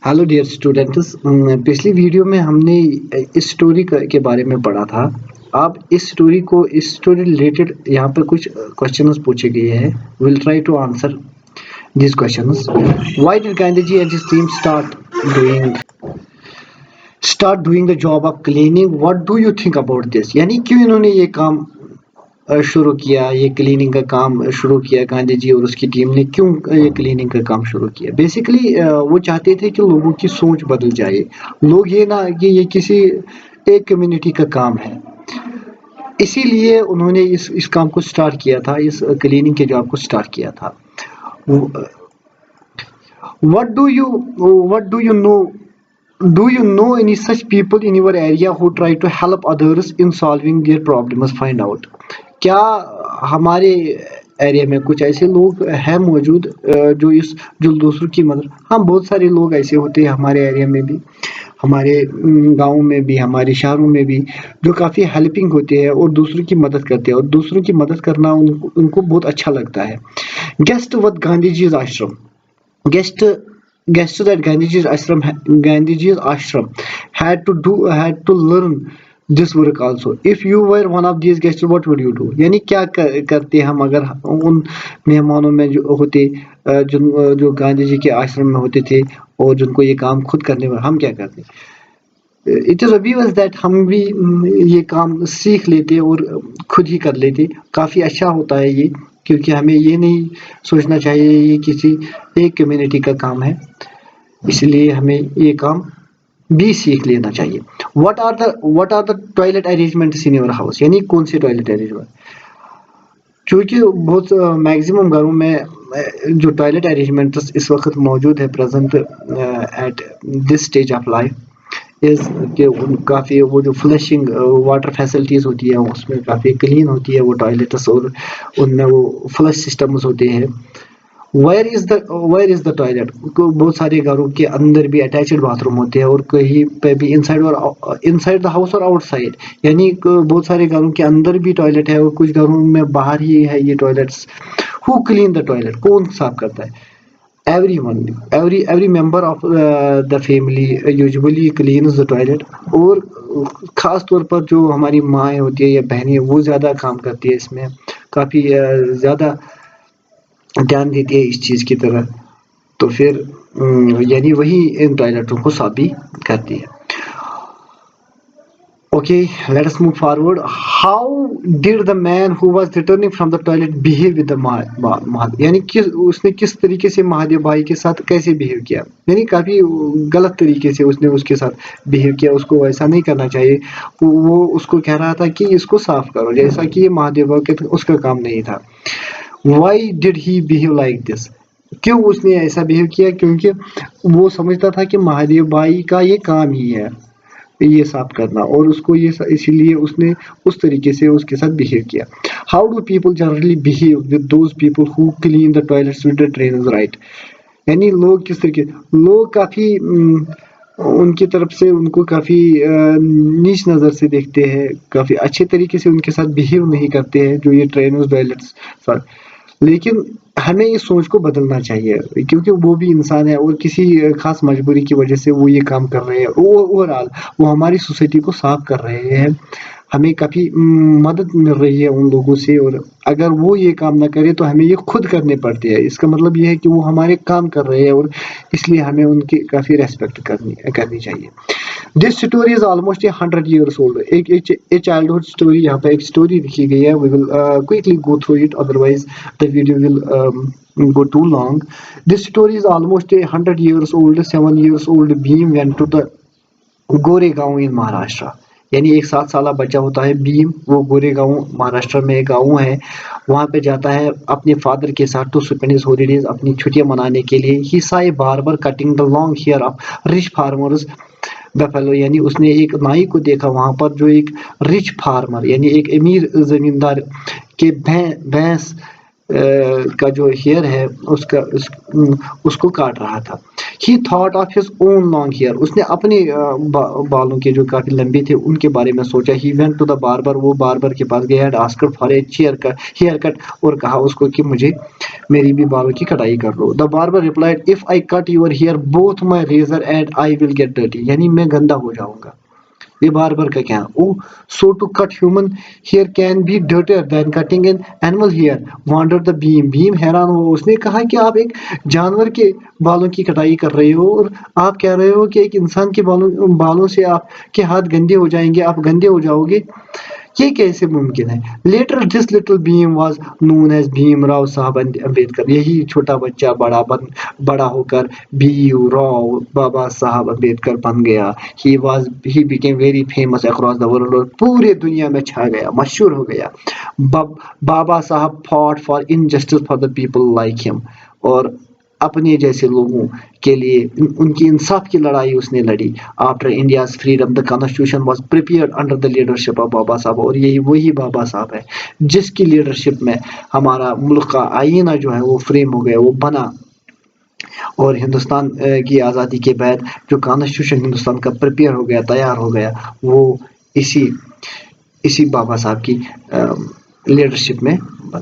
Hello dear students, पिछली video में हमने इस स्टोरी के बारे में पढ़ा था। आप इस स्टोरी रिलेटेड यहाँ पर कुछ क्वेश्चंस पूछे गए हैं। Will try to answer these questions. Why did Gandhiji and his team start doing the job of cleaning? What do you think about this? यानी क्यों इन्होंने ये काम शुरू किया, ये क्लीनिंग का काम शुरू किया? गांधी जी और उसकी टीम ने क्यों ये क्लीनिंग का काम शुरू किया? बेसिकली वो चाहते थे कि लोगों की सोच बदल जाए। लोग ये ना कि ये किसी एक कम्युनिटी का काम है, इसीलिए उन्होंने इस काम को स्टार्ट किया था, इस क्लीनिंग के जॉब को स्टार्ट किया था। What do you know? Do you know any such people in your area who try to help others in solving their problems? Find out. क्या हमारे एरिया में कुछ ऐसे लोग हैं मौजूद जो दूसरों की मदद? हाँ, बहुत सारे लोग ऐसे होते हैं हमारे एरिया में भी, हमारे गाँव में भी, हमारे शहरों में भी, जो काफ़ी हेल्पिंग होते हैं और दूसरों की मदद करते हैं, और दूसरों की मदद करना उनको बहुत अच्छा लगता है। गेस्ट वत गांधी जी आश्रम guessed that Gandhiji's ashram had to learn this work also. If you were one of these guests, what would you do? यानी क्या करते हम अगर उन मेहमानों में जो होते, जो गांधी जी के आश्रम में होते थे और जिनको ये काम खुद करने में, हम क्या करते? इट इज़ ऑब्वियस दैट हम भी ये काम सीख लेते और खुद ही कर लेते। काफ़ी अच्छा होता है ये, क्योंकि हमें ये नहीं सोचना चाहिए ये किसी एक कम्युनिटी का काम है, इसलिए हमें ये काम भी सीख लेना चाहिए। What are the toilet arrangements in your house? यानी कौन से टॉयलेट अरेंजमेंट? क्योंकि बहुत मैक्सिमम घरों में जो टॉयलेट अरेंजमेंट्स इस वक्त मौजूद है present at this stage of life इस कि काफ़ी वो जो फ्लशिंग वाटर फैसिलिटीज़ होती है उसमें काफ़ी क्लीन होती है वो टॉयलेट्स, और उनमें वो फ्लश सिस्टम्स होते हैं। Where is the toilet? बहुत सारे घरों के अंदर भी अटैच्ड बाथरूम होते हैं और कहीं पे भी इनसाइड द हाउस और आउटसाइड, यानी बहुत सारे घरों के अंदर भी टॉयलेट है और कुछ घरों में बाहर ही है ये toilets. Who clean the toilet? कौन साफ करता है? every member of the family usually cleans the toilet, और खास तौर पर जो हमारी माएँ होती है या बहनें, वो ज़्यादा काम करती है इसमें, काफ़ी ज़्यादा ध्यान देती है इस चीज़ की तरह, तो फिर यानी वही इन टॉयलेटों को साफ भी करती है। Okay, let us move forward. How did the man who was returning from the toilet behave with the Mahadev? यानी उसने किस तरीके से महादेव भाई के साथ कैसे बिहेव किया? यानी काफ़ी गलत तरीके से उसने उसके साथ बिहेव किया। उसको ऐसा नहीं करना चाहिए। वो उसको कह रहा था कि इसको साफ करो, जैसा कि ये महादेव भाई के उसका काम नहीं था। Why did he behave like this? क्यों उसने ऐसा बिहेव किया? क्योंकि वो समझता था कि महादेव भाई का ये काम ही है ये साफ करना, और उसको ये इसीलिए उसने उस तरीके से उसके साथ बिहेव किया। How do people generally behave with those people who clean the toilets with the drains, right? यानी लोग किस तरीके, लोग काफ़ी उनकी तरफ से उनको काफ़ी नीच नज़र से देखते हैं, काफ़ी अच्छे तरीके से उनके साथ बिहेव नहीं करते हैं जो ये ट्रेनर्स टॉयलेट्स। लेकिन हमें इस सोच को बदलना चाहिए, क्योंकि वो भी इंसान है और किसी खास मजबूरी की वजह से वो ये काम कर रहे हैं। ओवरऑल वो हमारी सोसाइटी को साफ कर रहे हैं, हमें काफ़ी मदद मिल रही है उन लोगों से, और अगर वो ये काम ना करे तो हमें ये खुद करने पड़ते हैं। इसका मतलब ये है कि वो हमारे काम कर रहे हैं और इसलिए हमें उनकी काफ़ी रेस्पेक्ट करनी चाहिए। This story is almost 100 years old. एक चाइल्डहुड स्टोरी, यहाँ पे एक स्टोरी लिखी गई है। We will quickly go through it, otherwise the video will go too long. This story is almost 100 years old. 7 years old Bhim went to the Goregaon in Maharashtra. यानी एक 7 साल बच्चा होता है भीम, वो गोरेगांव महाराष्ट्र में एक गाँव है, वहाँ पे जाता है अपने फादर के साथ टू स्पेंड हिज हॉलीडेज, अपनी छुट्टियां मनाने के लिए। ही saw a barber cutting the long hair of rich farmers buffalo, यानी उसने एक नाई को देखा वहां पर जो एक रिच फार्मर यानी एक अमीर जमींदार के भैंस का जो हेयर है उसको काट रहा था। He thought of his own long hair. उसने अपने बालों के जो काफी लंबे थे उनके बारे में सोचा. He went to the barber. वो बार्बर के पास गया and asked for a haircut और कहा उसको कि मुझे मेरी भी बालों की कटाई कर लो. The barber replied, if I cut your hair, both my razor and I will get dirty. यानी मैं गंदा हो जाऊंगा. ये बार्बर का क्या? Oh, so to cut human hair can be dirtier than cutting an animal hair. Wondered the beam. Beam हैरान हुआ. उसने कहा कि आप एक जानवर के बालों की कटाई कर रहे हो और आप कह रहे हो कि एक इंसान के बालों से आपके हाथ गंदे हो जाएंगे, आप गंदे हो जाओगे. ये कैसे मुमकिन है? Later this little Bhim was known as Bhim Rao Saheb Ambedkar. यही छोटा बच्चा बड़ा होकर भीम राव बाबा साहब अम्बेडकर बन गया. He became very famous across the world. और पूरे दुनिया में छा गया, मशहूर हो गया. बाबा साहब fought for injustice for the people like him. और अपने जैसे लोगों के लिए उनकी इंसाफ की लड़ाई उसने लड़ी. After India's freedom the constitution was prepared under the leadership of Baba Saheb. और यही वही बाबा साहब है जिसकी लीडरशिप में हमारा मुल्क का आईना जो है वो फ्रेम हो गया, वो बना. और हिंदुस्तान की आज़ादी के बाद जो कॉन्स्टिट्यूशन हिंदुस्तान का प्रिपेयर हो गया, तैयार हो गया, वो इसी बाबा साहब की लीडरशिप में